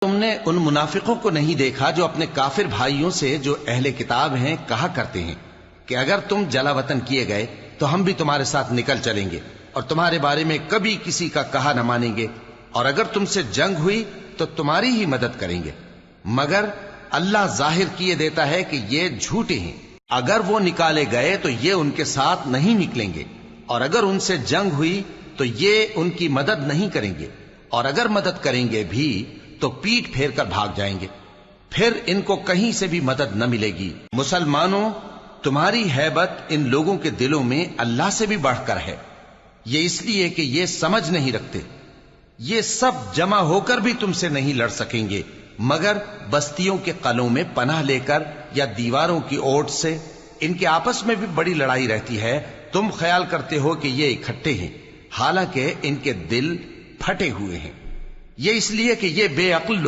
تم نے ان منافقوں کو نہیں دیکھا جو اپنے کافر بھائیوں سے جو اہل کتاب ہیں کہا کرتے ہیں کہ اگر تم جلا وطن کیے گئے تو ہم بھی تمہارے ساتھ نکل چلیں گے اور تمہارے بارے میں کبھی کسی کا کہا نہ مانیں گے، اور اگر تم سے جنگ ہوئی تو تمہاری ہی مدد کریں گے، مگر اللہ ظاہر کیے دیتا ہے کہ یہ جھوٹے ہیں۔ اگر وہ نکالے گئے تو یہ ان کے ساتھ نہیں نکلیں گے، اور اگر ان سے جنگ ہوئی تو یہ ان کی مدد نہیں کریں گے، اور اگر مدد کریں گے بھی تو پیٹ پھیر کر بھاگ جائیں گے، پھر ان کو کہیں سے بھی مدد نہ ملے گی۔ مسلمانوں، تمہاری ہیبت ان لوگوں کے دلوں میں اللہ سے بھی بڑھ کر ہے، یہ اس لیے کہ یہ سمجھ نہیں رکھتے۔ یہ سب جمع ہو کر بھی تم سے نہیں لڑ سکیں گے مگر بستیوں کے قلعوں میں پناہ لے کر یا دیواروں کی اوٹ سے۔ ان کے آپس میں بھی بڑی لڑائی رہتی ہے، تم خیال کرتے ہو کہ یہ اکٹھے ہیں، حالانکہ ان کے دل پھٹے ہوئے ہیں۔ یہ اس لیے کہ یہ بے عقل لوگ